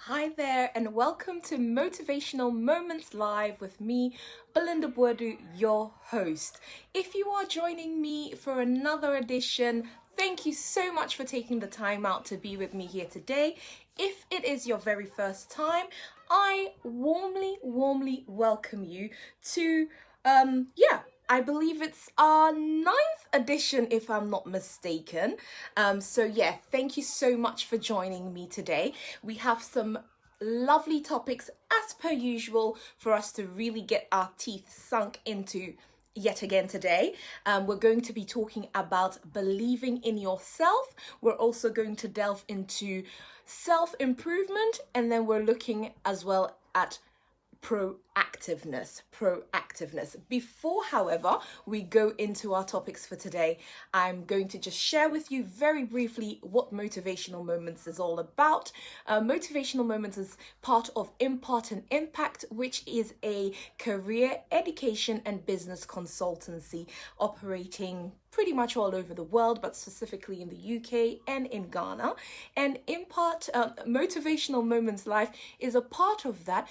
Hi there, and welcome to Motivational Moments Live with me, Belinda Boadu, your host. If you are joining me for another edition, thank you so much for taking the time out to be with me here today. If it is your very first time, I warmly welcome you to, I believe it's our ninth edition, if I'm not mistaken. Thank you so much for joining me today. We have some lovely topics as per usual for us to really get our teeth sunk into yet again today. We're going to be talking about believing in yourself. We're also going to delve into self-improvement, and then we're looking as well at proactiveness. Before, however, we go into our topics for today, I'm going to just share with you very briefly what Motivational Moments is all about. Motivational Moments is part of Impart and Impact, which is a career, education and business consultancy operating pretty much all over the world, but specifically in the UK and in Ghana. And Impart, Motivational Moments Live is a part of that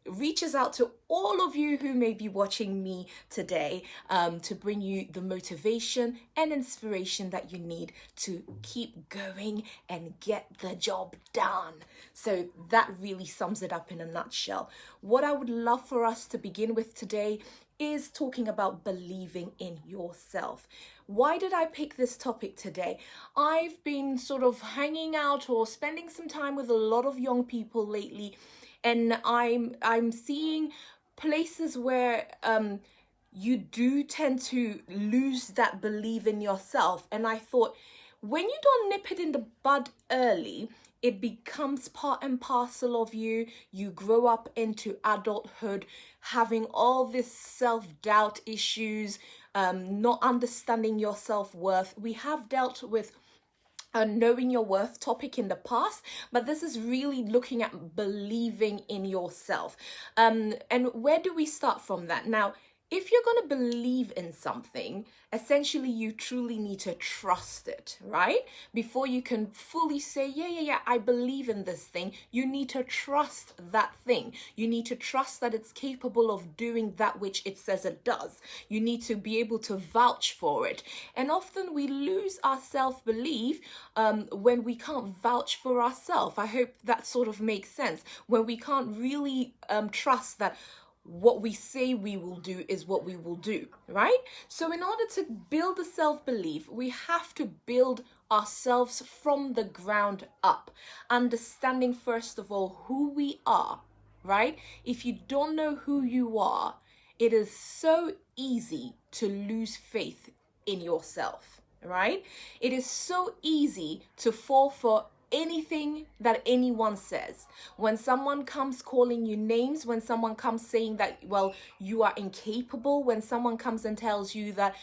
reaches out to all of you who may be watching me today, to bring you the motivation and inspiration that you need to keep going and get the job done. So that really sums it up in a nutshell. What I would love for us to begin with today is talking about believing in yourself. Why did I pick this topic today? I've been sort of hanging out or spending some time with a lot of young people lately, and I'm seeing places where you do tend to lose that belief in yourself. And I thought, when you don't nip it in the bud early, it becomes part and parcel of you. You grow up into adulthood having all this self-doubt issues, not understanding your self-worth. We have dealt with a knowing your worth topic in the past, but this is really looking at believing in yourself. And where do we start from that? Now, if you're going to believe in something, essentially you truly need to trust it, right? Before you can fully say, yeah, I believe in this thing, you need to trust that thing. You need to trust that it's capable of doing that which it says it does. You need to be able to vouch for it. And often we lose our self-belief when we can't vouch for ourselves. I hope that sort of makes sense. When we can't really trust that what we say we will do is what we will do, right? So in order to build a self-belief, we have to build ourselves from the ground up, understanding first of all who we are, right? If you don't know who you are, it is so easy to lose faith in yourself, right? It is so easy to fall for anything that anyone says. When someone comes calling you names, when someone comes saying that, well, you are incapable, when someone comes and tells you that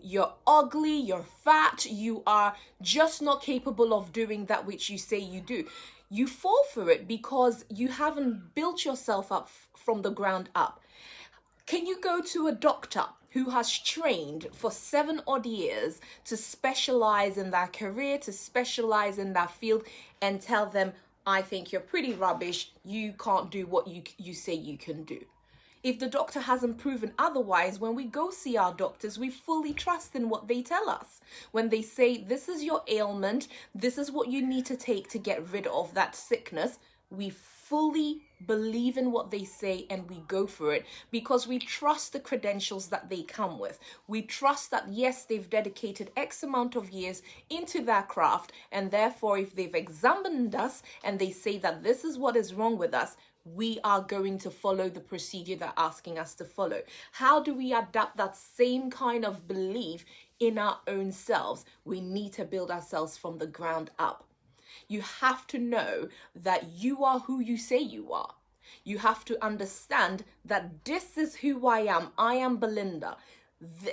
you're ugly, you're fat, you are just not capable of doing that which you say you do, you fall for it because you haven't built yourself up from the ground up. Can you go to a doctor who has trained for 7 odd years to specialize in their career, to specialize in that field, and tell them, I think you're pretty rubbish, you can't do what you say you can do? If the doctor hasn't proven otherwise, when we go see our doctors, we fully trust in what they tell us. When they say, this is your ailment, this is what you need to take to get rid of that sickness, we fully believe in what they say and we go for it because we trust the credentials that they come with. We trust that, yes, they've dedicated X amount of years into their craft, and therefore if they've examined us and they say that this is what is wrong with us, we are going to follow the procedure they're asking us to follow. How do we adapt that same kind of belief in our own selves? We need to build ourselves from the ground up. You have to know that you are who you say you are. You have to understand that this is who I am. I am Belinda.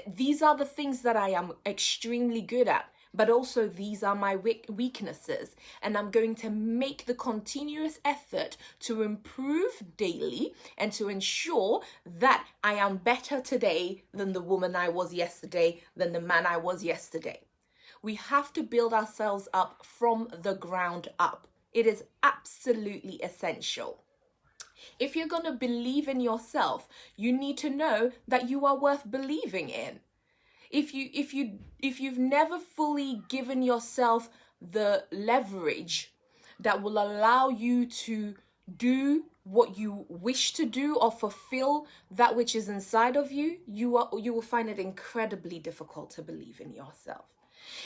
These are the things that I am extremely good at, but also these are my weaknesses. And I'm going to make the continuous effort to improve daily and to ensure that I am better today than the woman I was yesterday, than the man I was yesterday. We have to build ourselves up from the ground up. It is absolutely essential. If you're going to believe in yourself, you need to know that you are worth believing in. If you've never fully given yourself the leverage that will allow you to do what you wish to do or fulfill that which is inside of you, you will find it incredibly difficult to believe in yourself.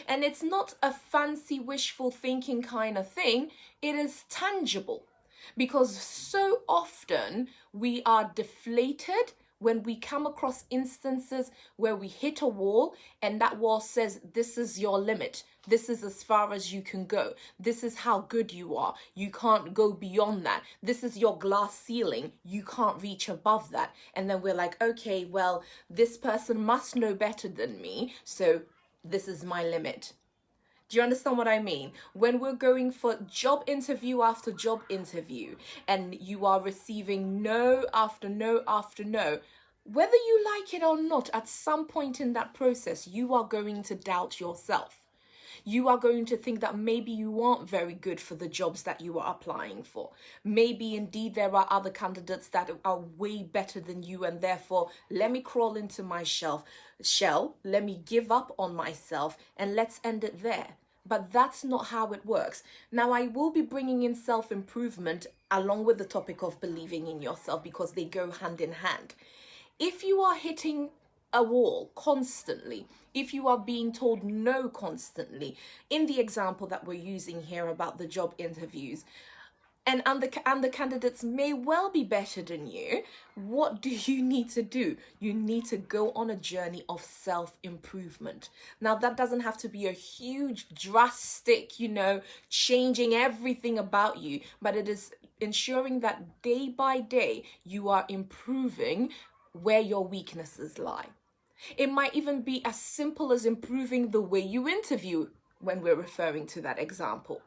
And it's not a fancy wishful thinking kind of thing, it is tangible. Because so often we are deflated when we come across instances where we hit a wall and that wall says, this is your limit. This is as far as you can go. This is how good you are. You can't go beyond that. This is your glass ceiling. You can't reach above that. And then we're like, okay, well, this person must know better than me, so this is my limit. Do you understand what I mean? When we're going for job interview after job interview and you are receiving no after no after no, whether you like it or not, at some point in that process, you are going to doubt yourself. You are going to think that maybe you aren't very good for the jobs that you are applying for. Maybe indeed there are other candidates that are way better than you, and therefore let me crawl into my shell, let me give up on myself and let's end it there. But that's not how it works. Now, I will be bringing in self-improvement along with the topic of believing in yourself because they go hand in hand. If you are hitting a wall constantly, if you are being told no constantly, in the example that we're using here about the job interviews, and the candidates may well be better than you, what do you need to do? You need to go on a journey of self-improvement. Now, that doesn't have to be a huge, drastic, changing everything about you, but it is ensuring that day by day you are improving where your weaknesses lie. It might even be as simple as improving the way you interview when we're referring to that example.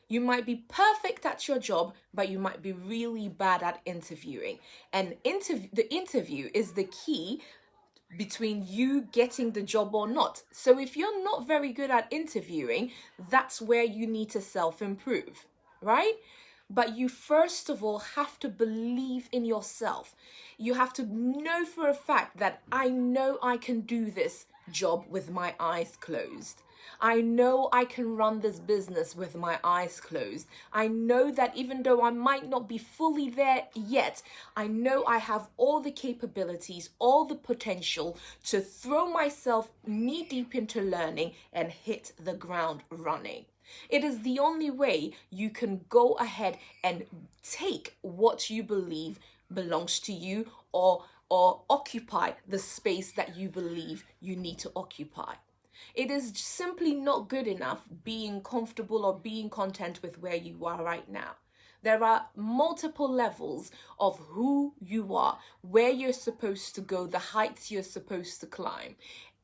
You might be perfect at your job, but you might be really bad at interviewing. And the interview is the key between you getting the job or not. So if you're not very good at interviewing, that's where you need to self-improve, right? But you first of all have to believe in yourself. You have to know for a fact that I know I can do this job with my eyes closed. I know I can run this business with my eyes closed. I know that even though I might not be fully there yet, I know I have all the capabilities, all the potential to throw myself knee deep into learning and hit the ground running. It is the only way you can go ahead and take what you believe belongs to you or occupy the space that you believe you need to occupy. It is simply not good enough being comfortable or being content with where you are right now. There are multiple levels of who you are, where you're supposed to go, the heights you're supposed to climb.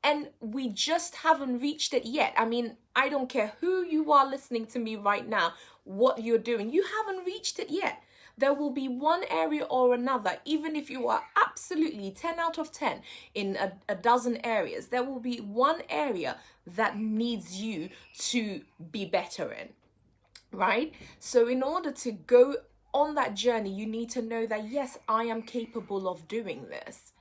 And we just haven't reached it yet. I mean, I don't care who you are listening to me right now, what you're doing, you haven't reached it yet. There will be one area or another, even if you are absolutely 10 out of 10 in a dozen areas, there will be one area that needs you to be better in, right? So in order to go on that journey, you need to know that, yes, I am capable of doing this.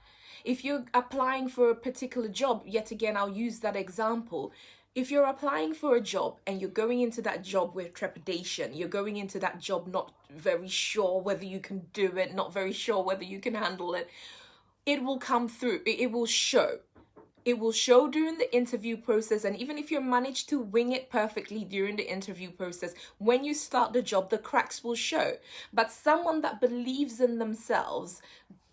If you're applying for a particular job, yet again, I'll use that example. If you're applying for a job and you're going into that job with trepidation, you're going into that job not very sure whether you can do it, not very sure whether you can handle it, it will come through. It will show. It will show during the interview process. And even if you manage to wing it perfectly during the interview process, when you start the job, the cracks will show. But someone that believes in themselves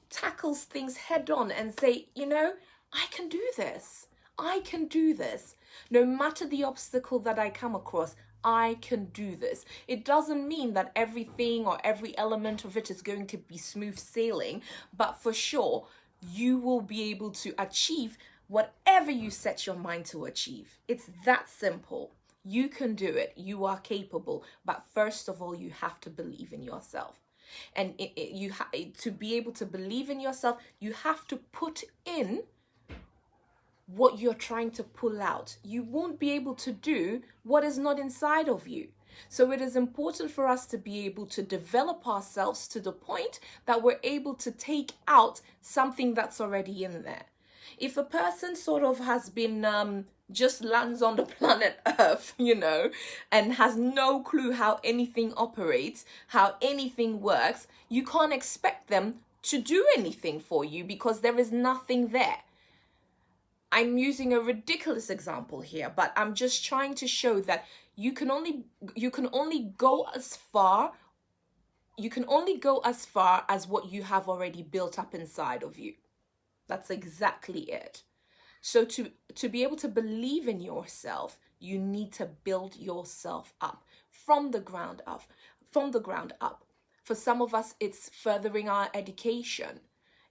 tackles things head on and say, I can do this. I can do this. No matter the obstacle that I come across, I can do this. It doesn't mean that everything or every element of it is going to be smooth sailing, but for sure, you will be able to achieve whatever you set your mind to achieve. It's that simple. You can do it. You are capable. But first of all, you have to believe in yourself. And to be able to believe in yourself, you have to put in what you're trying to pull out. You won't be able to do what is not inside of you. So it is important for us to be able to develop ourselves to the point that we're able to take out something that's already in there. If a person sort of has been just lands on the planet Earth, and has no clue how anything operates, how anything works, you can't expect them to do anything for you because there is nothing there. I'm using a ridiculous example here, but I'm just trying to show that you can only go as far as what you have already built up inside of you. That's exactly it. So to be able to believe in yourself, you need to build yourself up from the ground up. For some of us, it's furthering our education.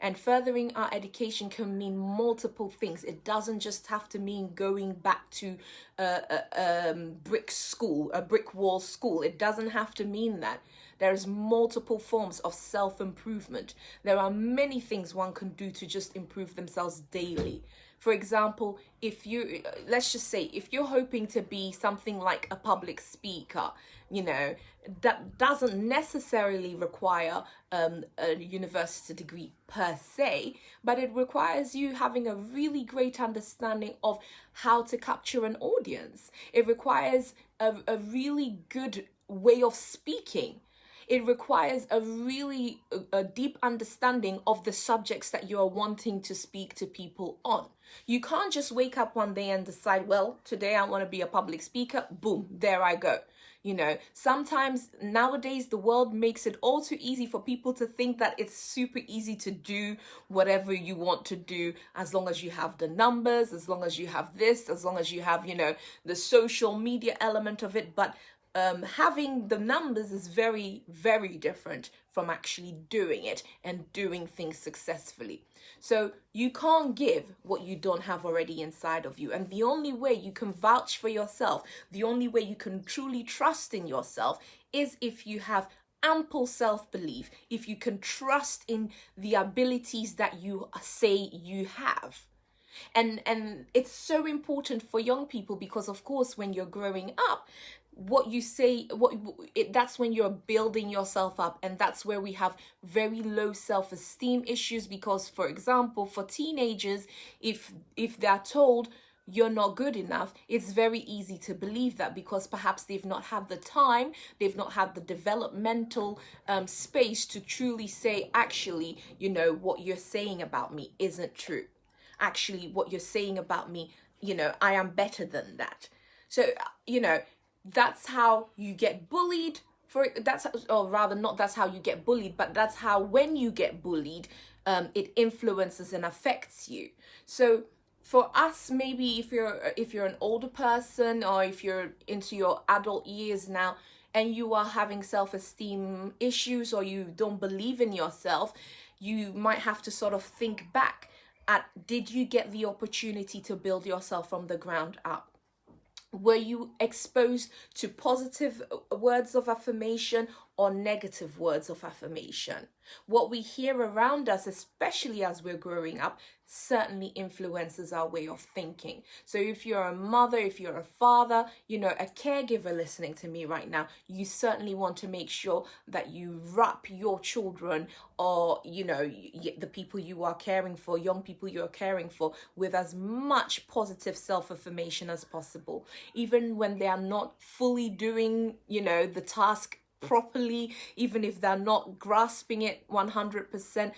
And furthering our education can mean multiple things. It doesn't just have to mean going back to a brick wall school. It doesn't have to mean that. There's multiple forms of self-improvement. There are many things one can do to just improve themselves daily. For example, let's just say, if you're hoping to be something like a public speaker, that doesn't necessarily require a university degree per se, but it requires you having a really great understanding of how to capture an audience. It requires a really good way of speaking. It requires a deep understanding of the subjects that you are wanting to speak to people on. You can't just wake up one day and decide, well, today I want to be a public speaker. Boom, there I go. Sometimes nowadays the world makes it all too easy for people to think that it's super easy to do whatever you want to do, as long as you have the numbers, as long as you have this, as long as you have, the social media element of it. But having the numbers is very, very different from actually doing it and doing things successfully. So you can't give what you don't have already inside of you. And the only way you can vouch for yourself, the only way you can truly trust in yourself is if you have ample self-belief, if you can trust in the abilities that you say you have. And it's so important for young people because, of course, when you're growing up, what you say, that's when you're building yourself up, and that's where we have very low self-esteem issues. Because, for example, for teenagers, if they're told you're not good enough, it's very easy to believe that, because perhaps they've not had the time, they've not had the developmental space to truly say, actually, what you're saying about me isn't true. Actually, what you're saying about me, I am better than that. So, that's how you get bullied. That's how you get bullied, but that's how, when you get bullied, it influences and affects you. So for us, maybe if you're an older person, or if you're into your adult years now, and you are having self-esteem issues, or you don't believe in yourself, you might have to sort of think back at, did you get the opportunity to build yourself from the ground up? Were you exposed to positive words of affirmation or negative words of affirmation? What we hear around us, especially as we're growing up, certainly influences our way of thinking. So if you're a mother, if you're a father, a caregiver listening to me right now, you certainly want to make sure that you wrap your children, or, the people you are caring for, young people you're caring for, with as much positive self-affirmation as possible. Even when they are not fully doing, the task properly, even if they're not grasping it 100%,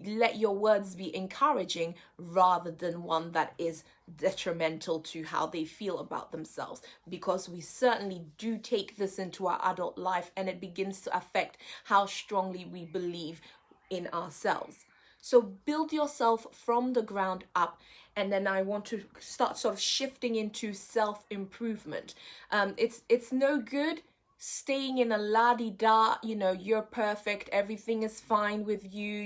let your words be encouraging rather than one that is detrimental to how they feel about themselves, because we certainly do take this into our adult life, and it begins to affect how strongly we believe in ourselves. So build yourself from the ground up. And then I want to start sort of shifting into self-improvement. It's no good staying in a la-di-da, you're perfect, everything is fine with you,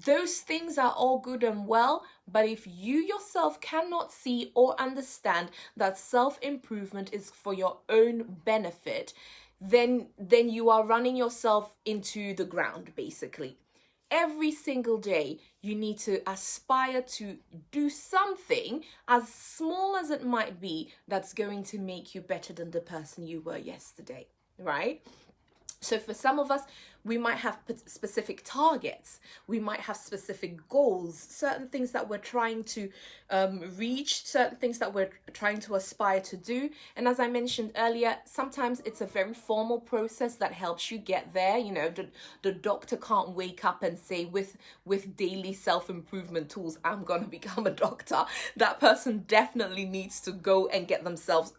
Those things are all good and well, but if you yourself cannot see or understand that self-improvement is for your own benefit, then you are running yourself into the ground, basically. every single day, you need to aspire to do something, as small as it might be, that's going to make you better than the person you were yesterday, right? So for some of us, we might have specific targets. We might have specific goals, certain things that we're trying to reach, certain things that we're trying to aspire to do. And as I mentioned earlier, sometimes it's a very formal process that helps you get there. You know, the doctor can't wake up and say, with daily self-improvement tools, I'm going to become a doctor. That person definitely needs to go and get themselves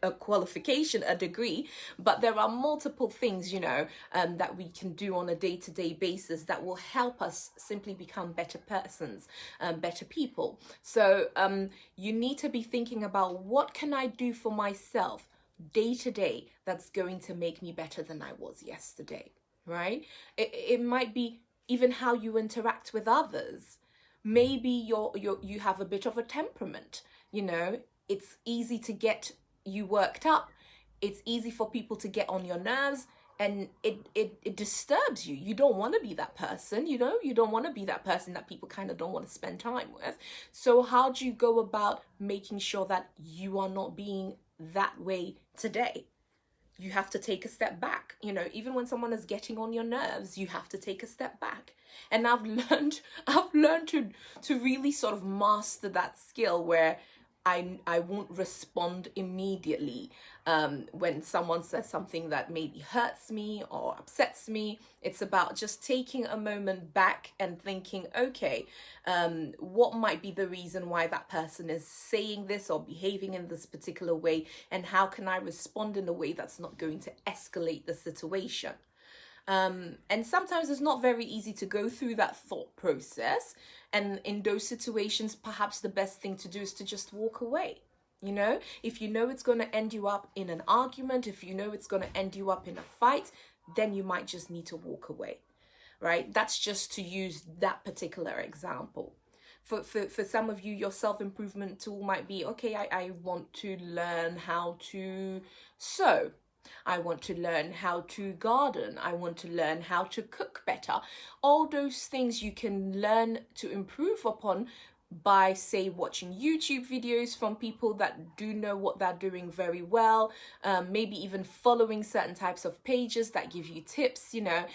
a qualification, a degree. But there are multiple things, you know, that we can do on a day-to-day basis that will help us simply become better persons, better people. So you need to be thinking about, what can I do for myself day to day that's going to make me better than I was yesterday, right? It might be even how you interact with others. Maybe you have a bit of a temperament, you know. It's easy to get you worked up. It's easy for people to get on your nerves, and it disturbs you. You don't want to be that person, you know. You don't want to be that person that people kind of don't want to spend time with. So how do you go about making sure that you are not being that way today? You have to take a step back. You know, even when someone is getting on your nerves, you have to take a step back. And I've learned to really sort of master that skill, where I won't respond immediately when someone says something that maybe hurts me or upsets me. It's about just taking a moment back and thinking, okay, what might be the reason why that person is saying this or behaving in this particular way, and how can I respond in a way that's not going to escalate the situation? And sometimes it's not very easy to go through that thought process. And in those situations, perhaps the best thing to do is to just walk away. You know, if you know it's going to end you up in an argument, if you know it's going to end you up in a fight, then you might just need to walk away, right? That's just to use that particular example. For some of you, your self-improvement tool might be, okay, I want to learn how to sew. I want to learn how to garden. I want to learn how to cook better. All those things you can learn to improve upon by, say, watching YouTube videos from people that do know what they're doing very well, maybe even following certain types of pages that give you tips. You know,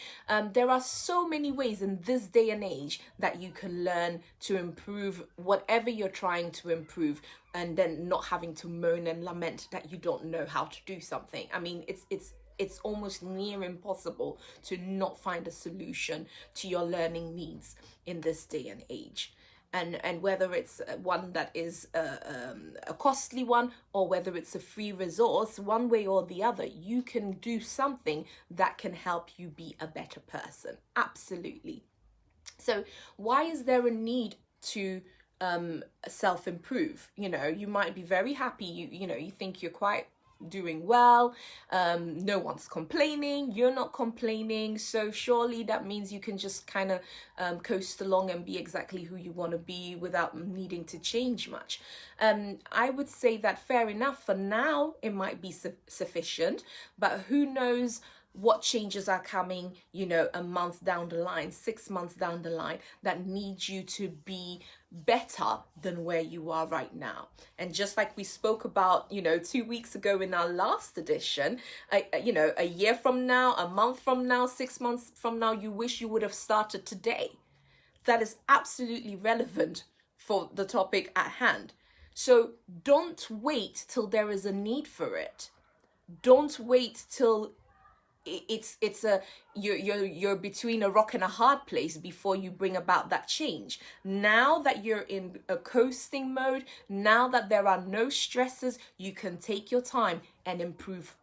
there are so many ways in this day and age that you can learn to improve whatever you're trying to improve, and then not having to moan and lament that you don't know how to do something. I mean, it's almost near impossible to not find a solution to your learning needs in this day and age. And whether it's one that is a costly one, or whether it's a free resource, one way or the other, you can do something that can help you be a better person. Absolutely. So why is there a need to self-improve? You know, you might be very happy. You know, you think you're quite doing well, no one's complaining, you're not complaining, so surely that means you can just kind of coast along and be exactly who you want to be without needing to change much. I would say that fair enough, for now it might be sufficient, but who knows what changes are coming, you know, a month down the line, 6 months down the line, that need you to be better than where you are right now. And just like we spoke about, you know, 2 weeks ago in our last edition, you know, a year from now, a month from now, 6 months from now, you wish you would have started today. That is absolutely relevant for the topic at hand. So don't wait till there is a need for it. Don't wait till you're between a rock and a hard place before you bring about that change. Now that you're in a coasting mode, now that there are no stresses, you can take your time and improve.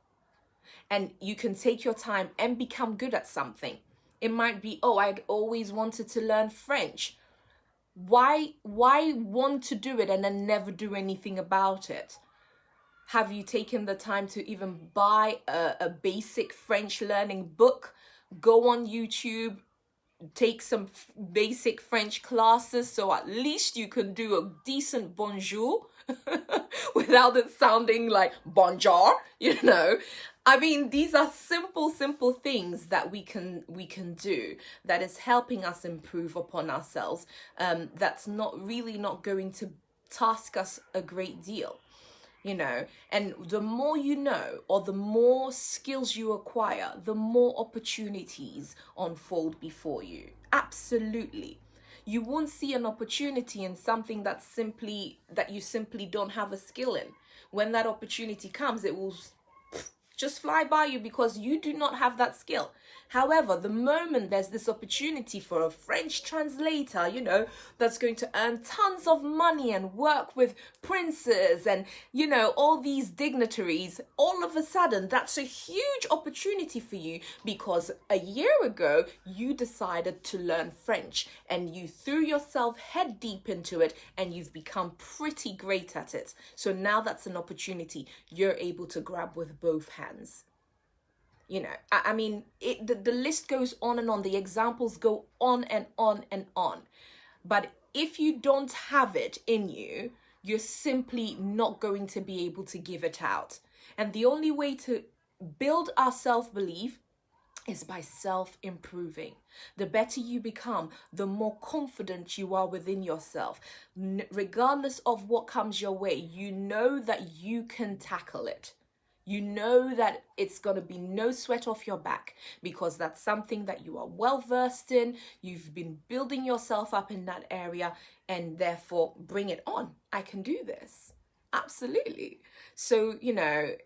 And you can take your time and become good at something. It might be, oh, I'd always wanted to learn French. Why want to do it and then never do anything about it? Have you taken the time to even buy a basic French learning book? Go on YouTube, take some basic French classes, so at least you can do a decent bonjour without it sounding like bonjour, you know. I mean, these are simple things that we can do that is helping us improve upon ourselves. That's not going to task us a great deal, you know. And the more you know, or the more skills you acquire, the more opportunities unfold before you. Absolutely. You won't see an opportunity in something that you simply don't have a skill in. When that opportunity comes, it will just fly by you because you do not have that skill. However, the moment there's this opportunity for a French translator, you know, that's going to earn tons of money and work with princes and, you know, all these dignitaries, all of a sudden, that's a huge opportunity for you because a year ago, you decided to learn French and you threw yourself head deep into it and you've become pretty great at it. So now that's an opportunity you're able to grab with both hands. You know, I mean, the list goes on and on. The examples go on and on and on. But if you don't have it in you, you're simply not going to be able to give it out. And the only way to build our self-belief is by self-improving. The better you become, the more confident you are within yourself. Regardless of what comes your way, you know that you can tackle it. You know that it's going to be no sweat off your back because that's something that you are well versed in. You've been building yourself up in that area and therefore bring it on. I can do this. Absolutely. So, you know,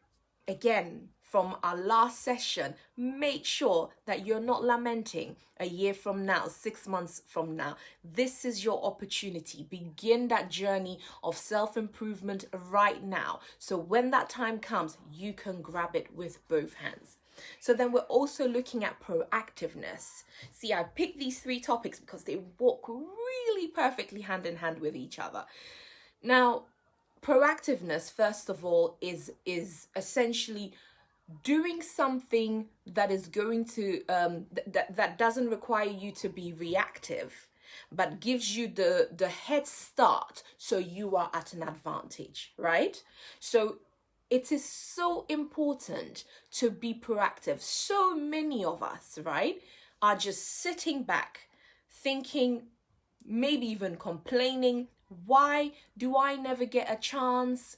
again, from our last session, make sure that you're not lamenting a year from now, 6 months from now. This is your opportunity. Begin that journey of self-improvement right now. So when that time comes, you can grab it with both hands. So then we're also looking at proactiveness. See, I picked these 3 topics because they walk really perfectly hand in hand with each other. Now, proactiveness, first of all, is essentially doing something that is going to that doesn't require you to be reactive, but gives you the head start, so you are at an advantage, right? So it is so important to be proactive. So many of us, right, are just sitting back thinking, maybe even complaining, why do I never get a chance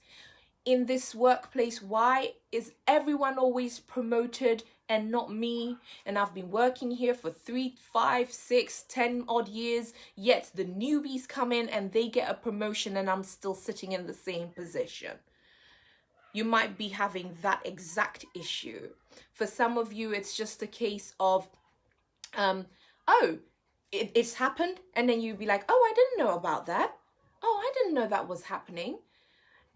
in this workplace? Why is everyone always promoted and not me? And I've been working here for 3, 5, 6, 10 odd years, yet the newbies come in and they get a promotion and I'm still sitting in the same position. You might be having that exact issue. For some of you, it's just a case of, it's happened, and then you'd be like, oh, I didn't know about that. Oh, I didn't know that was happening.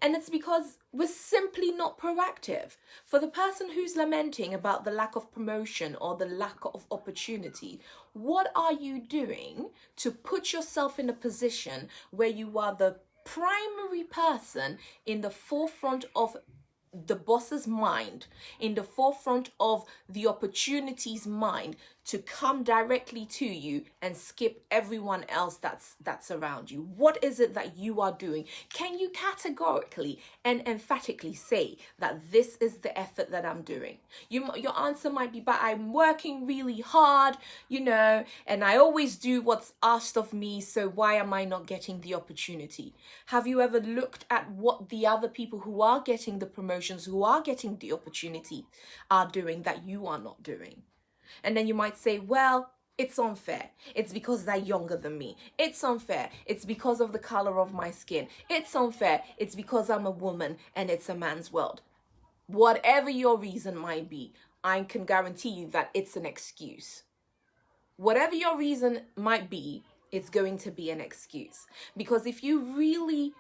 And it's because we're simply not proactive. For the person who's lamenting about the lack of promotion or the lack of opportunity, what are you doing to put yourself in a position where you are the primary person in the forefront of the boss's mind, in the forefront of the opportunity's mind, to come directly to you and skip everyone else that's around you? What is it that you are doing? Can you categorically and emphatically say that this is the effort that I'm doing? Your answer might be, but I'm working really hard, you know, and I always do what's asked of me, so why am I not getting the opportunity? Have you ever looked at what the other people who are getting the promotions, who are getting the opportunity, are doing that you are not doing? And then you might say, well, it's unfair. It's because they're younger than me. It's unfair. It's because of the color of my skin. It's unfair. It's because I'm a woman and it's a man's world. Whatever your reason might be, I can guarantee you that it's an excuse. Whatever your reason might be, it's going to be an excuse. Because if you really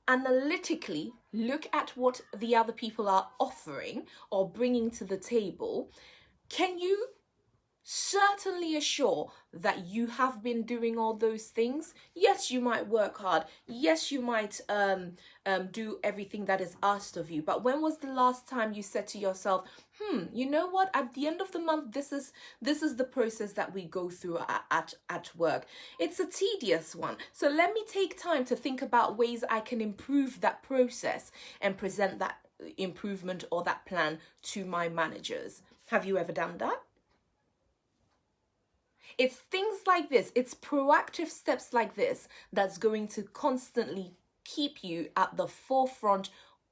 analytically look at what the other people are offering or bringing to the table, can you certainly assure that you have been doing all those things? Yes, you might work hard. Yes, you might do everything that is asked of you. But when was the last time you said to yourself, you know what? At the end of the month, this is the process that we go through at work. It's a tedious one. So let me take time to think about ways I can improve that process and present improvement or that plan to my managers. Have you ever done that? It's things like this, it's proactive steps like this that's going to constantly keep you at the forefront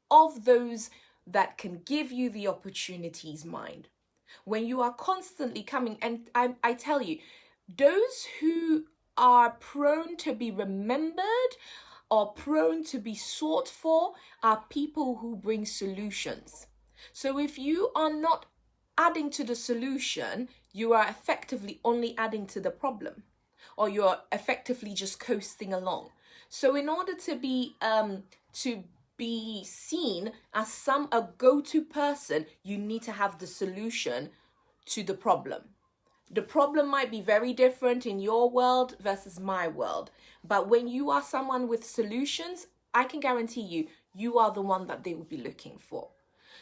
of those that can give you the opportunities mind. When you are constantly coming, and I tell you, those who are prone to be remembered or prone to be sought for are people who bring solutions. So if you are not adding to the solution, you are effectively only adding to the problem, or you're effectively just coasting along. So in order to be seen as a go-to person, you need to have the solution to the problem. The problem might be very different in your world versus my world, but when you are someone with solutions, I can guarantee you, you are the one that they will be looking for.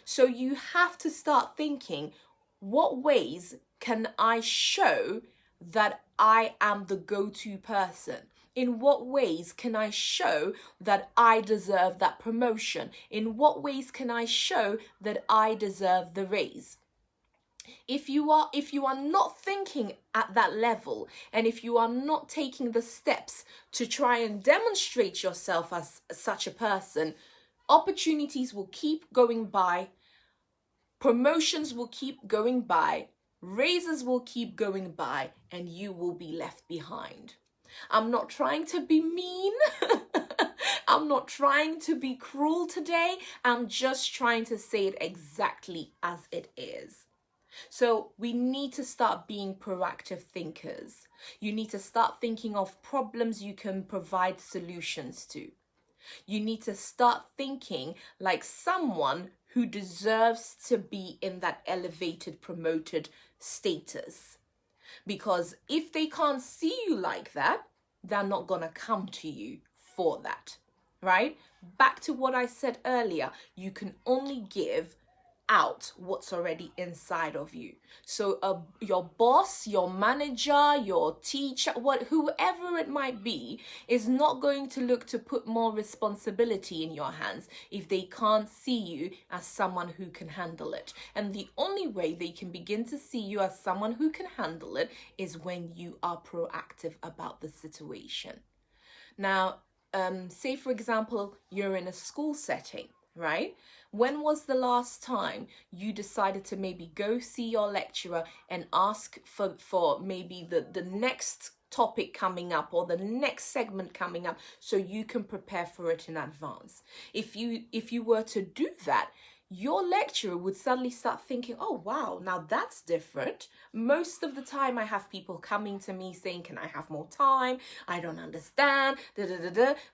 So you have to start thinking, what ways can I show that I am the go-to person? In what ways can I show that I deserve that promotion? In what ways can I show that I deserve the raise? If you are not thinking at that level, and if you are not taking the steps to try and demonstrate yourself as such a person, opportunities will keep going by, promotions will keep going by, raises will keep going by, and you will be left behind. I'm not trying to be mean. I'm not trying to be cruel today. I'm just trying to say it exactly as it is. So we need to start being proactive thinkers. You need to start thinking of problems you can provide solutions to. You need to start thinking like someone who deserves to be in that elevated, promoted status. Because if they can't see you like that, they're not going to come to you for that, right? Back to what I said earlier, you can only give out what's already inside of you. So your boss, your manager, your teacher, whoever it might be, is not going to look to put more responsibility in your hands if they can't see you as someone who can handle it. And the only way they can begin to see you as someone who can handle it is when you are proactive about the situation. Now, say for example, you're in a school setting, right? When was the last time you decided to maybe go see your lecturer and ask for maybe the next topic coming up or the next segment coming up so you can prepare for it in advance? If you were to do that, your lecturer would suddenly start thinking, oh, wow, now that's different. Most of the time I have people coming to me saying, can I have more time? I don't understand,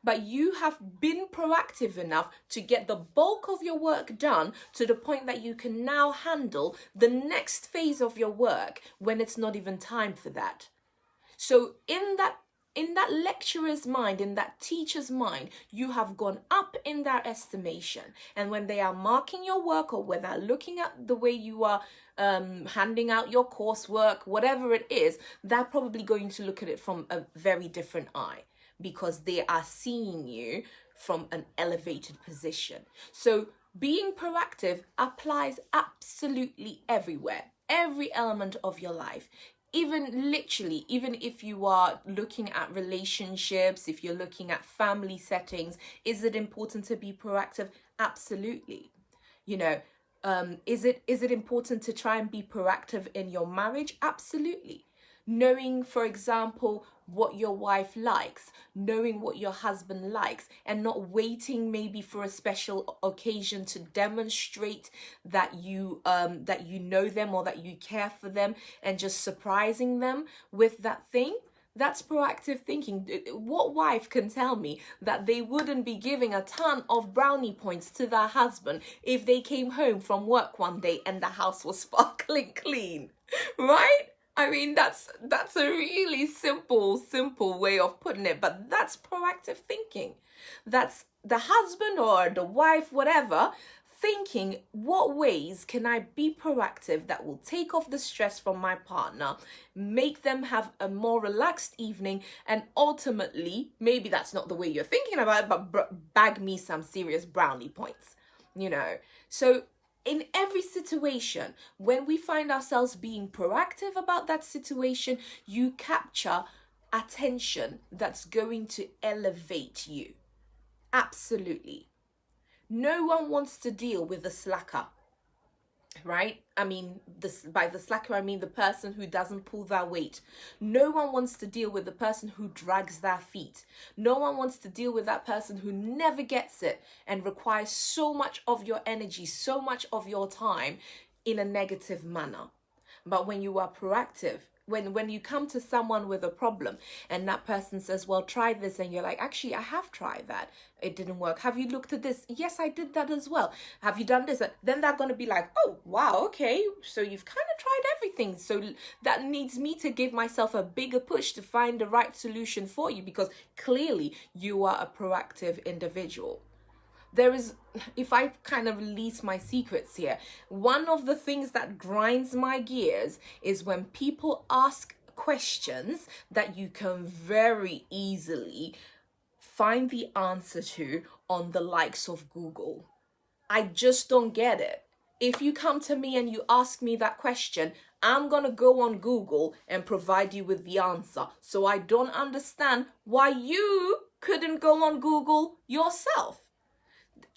But you have been proactive enough to get the bulk of your work done to the point that you can now handle the next phase of your work when it's not even time for that. So in that lecturer's mind, in that teacher's mind, you have gone up in their estimation. And when they are marking your work, or when they're looking at the way you are handing out your coursework, whatever it is, they're probably going to look at it from a very different eye, because they are seeing you from an elevated position. So being proactive applies absolutely everywhere, every element of your life. Even literally, even if you are looking at relationships, if you're looking at family settings, is it important to be proactive? Absolutely. You know, is it important to try and be proactive in your marriage? Absolutely. Knowing, for example, what your wife likes, knowing what your husband likes, and not waiting maybe for a special occasion to demonstrate that you know them or that you care for them, and just surprising them with that thing. That's proactive thinking. What wife can tell me that they wouldn't be giving a ton of brownie points to their husband if they came home from work one day and the house was sparkling clean, right? I mean, that's a really simple way of putting it, but that's proactive thinking. That's the husband or the wife, whatever, thinking, what ways can I be proactive that will take off the stress from my partner, make them have a more relaxed evening, and ultimately, maybe that's not the way you're thinking about it, but bag me some serious brownie points. you know. So in every situation, when we find ourselves being proactive about that situation, you capture attention that's going to elevate you. Absolutely. No one wants to deal with a slacker, right? I mean, by the slacker, I mean the person who doesn't pull their weight. No one wants to deal with the person who drags their feet. No one wants to deal with that person who never gets it and requires so much of your energy, so much of your time in a negative manner. But when you are proactive, when you come to someone with a problem and that person says, well, try this, and you're like, actually, I have tried that, it didn't work. Have you looked at this? Yes, I did that as well. Have you done this? Then they're going to be like, oh wow, okay, so you've kind of tried everything, so that needs me to give myself a bigger push to find the right solution for you, because clearly you are a proactive individual. There is, if I kind of release my secrets here, one of the things that grinds my gears is when people ask questions that you can very easily find the answer to on the likes of Google. I just don't get it. If you come to me and you ask me that question, I'm going to go on Google and provide you with the answer. So I don't understand why you couldn't go on Google yourself.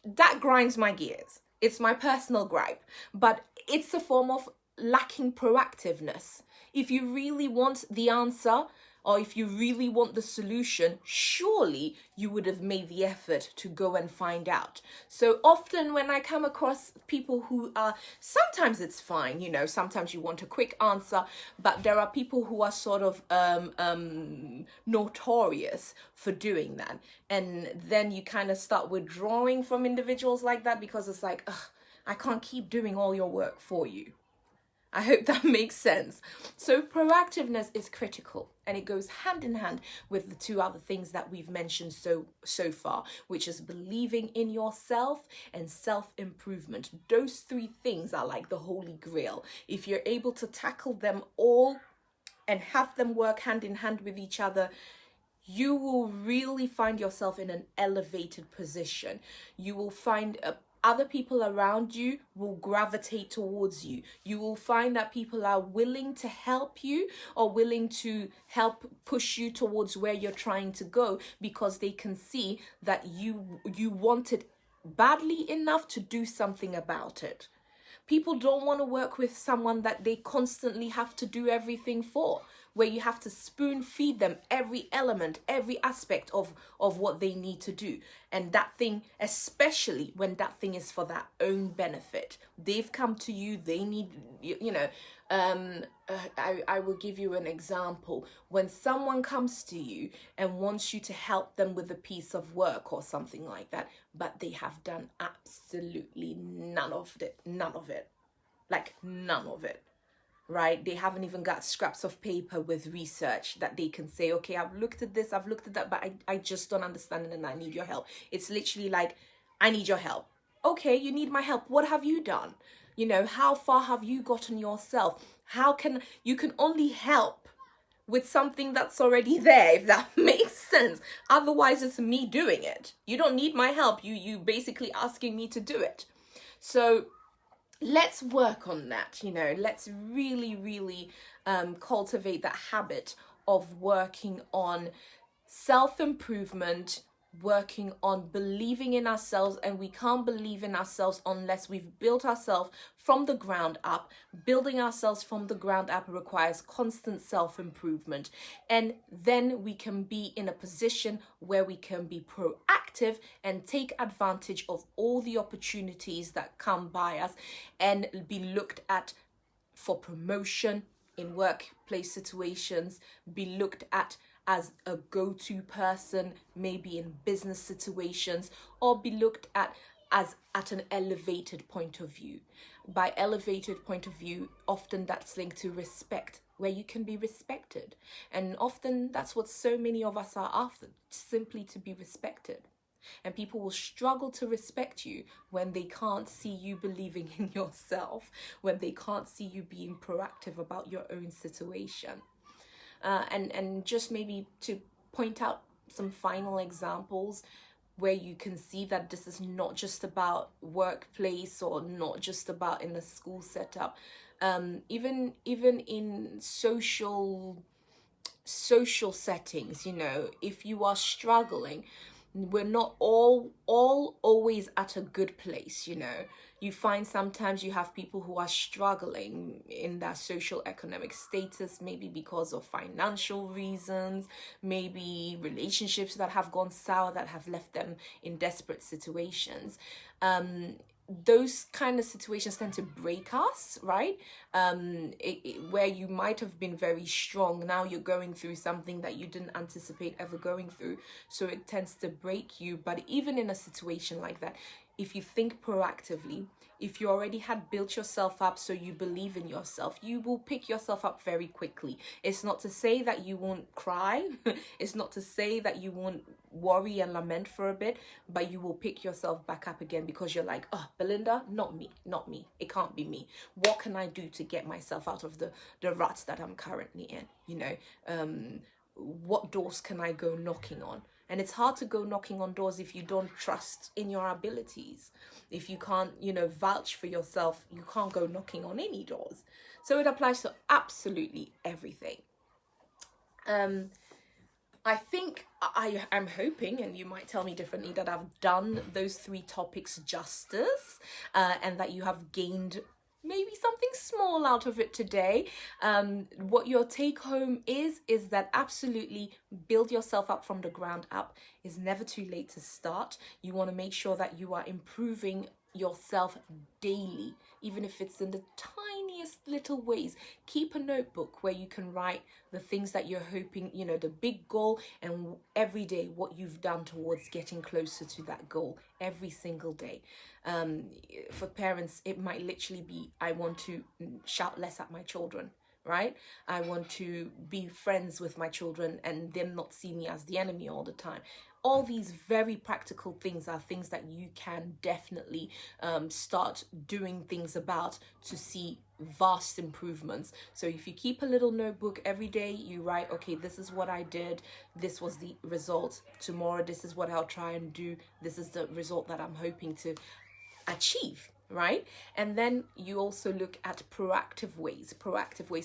That grinds my gears. It's my personal gripe, but it's a form of lacking proactiveness. If you really want the answer, or if you really want the solution, surely you would have made the effort to go and find out. So often when I come across people who are, sometimes it's fine, you know, sometimes you want a quick answer, but there are people who are sort of notorious for doing that. And then you kind of start withdrawing from individuals like that, because it's like, ugh, I can't keep doing all your work for you. I hope that makes sense. So proactiveness is critical, and it goes hand in hand with the two other things that we've mentioned so far, which is believing in yourself and self-improvement. Those three things are like the holy grail. If you're able to tackle them all and have them work hand in hand with each other, you will really find yourself in an elevated position. You will find other people around you will gravitate towards you. You will find that people are willing to help you, or willing to help push you towards where you're trying to go, because they can see that you want it badly enough to do something about it. People don't want to work with someone that they constantly have to do everything for, where you have to spoon feed them every element, every aspect of what they need to do. And that thing, especially when that thing is for their own benefit. They've come to you, they need, you know, I will give you an example. When someone comes to you and wants you to help them with a piece of work or something like that, but they have done absolutely none of it, like none of it, right? They haven't even got scraps of paper with research that they can say, okay, I've looked at this, I've looked at that, but I just don't understand it and I need your help. It's literally like, I need your help. Okay, you need my help. What have you done? You know, how far have you gotten yourself? You can only help with something that's already there, if that makes sense. Otherwise, it's me doing it. You don't need my help. You basically asking me to do it. So let's work on that. You know, let's really cultivate that habit of working on self-improvement, working on believing in ourselves. And we can't believe in ourselves unless we've built ourselves from the ground up. Building ourselves from the ground up requires constant self-improvement, and then we can be in a position where we can be proactive and take advantage of all the opportunities that come by us, and be looked at for promotion in workplace situations, be looked at as a go-to person, maybe in business situations, or be looked at as at an elevated point of view. By elevated point of view, often that's linked to respect, where you can be respected. And often that's what so many of us are after, simply to be respected. And people will struggle to respect you when they can't see you believing in yourself, when they can't see you being proactive about your own situation. And just maybe to point out some final examples, where you can see that this is not just about workplace or not just about in a school setup. Even in social settings, if you are struggling, we're not all always at a good place. You find sometimes you have people who are struggling in their social economic status, maybe because of financial reasons, maybe relationships that have gone sour, that have left them in desperate situations. Those kind of situations tend to break us, right? Where you might have been very strong, now you're going through something that you didn't anticipate ever going through, so it tends to break you. But even in a situation like that, if you think proactively, if you already had built yourself up so you believe in yourself, you will pick yourself up very quickly. It's not to say that you won't cry. It's not to say that you won't worry and lament for a bit, but you will pick yourself back up again, because you're like, oh, Belinda, not me. It can't be me. What can I do to get myself out of the rut that I'm currently in? What doors can I go knocking on? And it's hard to go knocking on doors if you don't trust in your abilities. If you can't, vouch for yourself, you can't go knocking on any doors. So it applies to absolutely everything. I think I'm hoping, and you might tell me differently, that I've done those 3 topics justice, and that you have gained maybe something small out of it today. What your take home is that absolutely build yourself up from the ground up. It's never too late to start. You want to make sure that you are improving yourself daily, even if it's in the tiniest little ways. Keep a notebook where you can write the things that you're hoping, the big goal, and every day what you've done towards getting closer to that goal every single day. For parents, it might literally be, I want to shout less at my children, right? I want to be friends with my children and them not see me as the enemy all the time. All these very practical things are things that you can definitely start doing things about to see vast improvements. So if you keep a little notebook every day, you write, okay, this is what I did, this was the result. Tomorrow, this is what I'll try and do, this is the result that I'm hoping to achieve, right? And then you also look at proactive ways.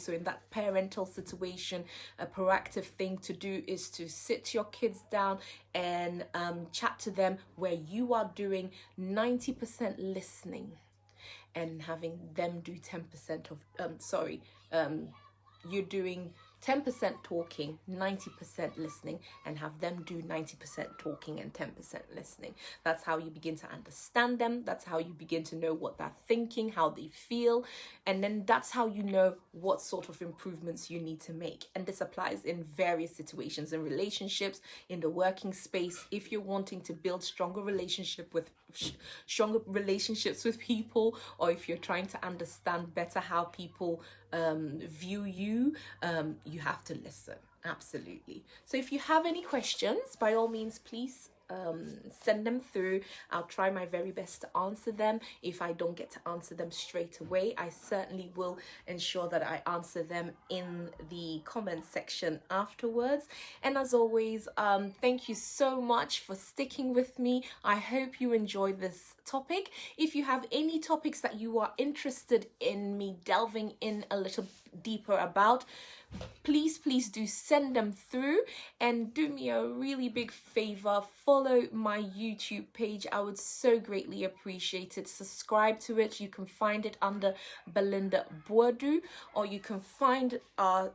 So in that parental situation, a proactive thing to do is to sit your kids down and chat to them, where you are doing 90% listening and having them do 10% of you're doing 10% talking, 90% listening, and have them do 90% talking and 10% listening. That's how you begin to understand them. That's how you begin to know what they're thinking, how they feel. And then that's how you know what sort of improvements you need to make. And this applies in various situations, in relationships, in the working space. If you're wanting to build stronger relationships with people, or if you're trying to understand better how people view you, you have to listen. Absolutely. So if you have any questions, by all means, please send them through. I'll try my very best to answer them. If I don't get to answer them straight away, I certainly will ensure that I answer them in the comment section afterwards. And as always, thank you so much for sticking with me. I hope you enjoyed this topic. If you have any topics that you are interested in me delving in a little deeper about, please do send them through. And do me a really big favor, follow my YouTube page. I would so greatly appreciate it. Subscribe to it. You can find it under Belinda Boadu, or you can find our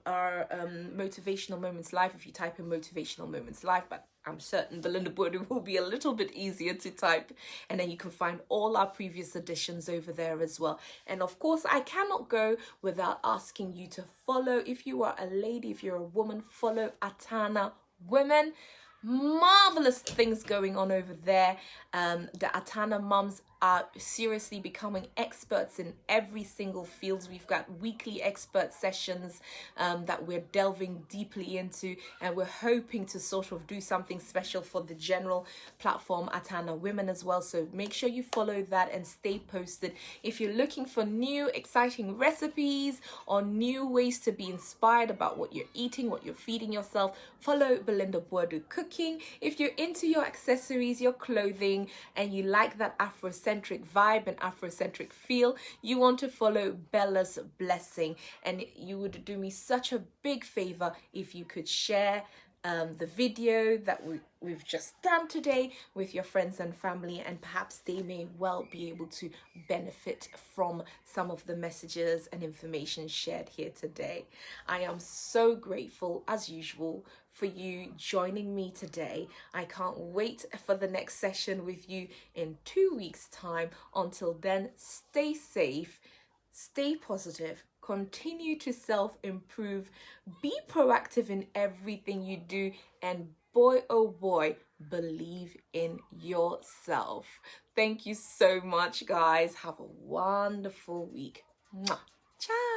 Motivational Moments Live if you type in Motivational Moments Live, but I'm certain Belinda Boadu will be a little bit easier to type. And then you can find all our previous editions over there as well. And of course, I cannot go without asking you to follow. If you are a lady, if you're a woman, follow Atana Women. Marvelous things going on over there. The Atana mums are seriously becoming experts in every single field. We've got weekly expert sessions that we're delving deeply into, and we're hoping to sort of do something special for the general platform at Anna Women as well. So make sure you follow that and stay posted. If you're looking for new exciting recipes or new ways to be inspired about what you're eating, what you're feeding yourself, follow Belinda Boadu Cooking. If you're into your accessories, your clothing, and you like that Afrocentric vibe and Afrocentric feel, you want to follow Bella's Blessing. And you would do me such a big favor if you could share the video that we've just done today with your friends and family, and perhaps they may well be able to benefit from some of the messages and information shared here today. I am so grateful, as usual, for you joining me today. I can't wait for the next session with you in 2 weeks' time. Until then, stay safe, stay positive, continue to self-improve, be proactive in everything you do, and boy, oh boy, believe in yourself. Thank you so much, guys. Have a wonderful week. Mwah. Ciao.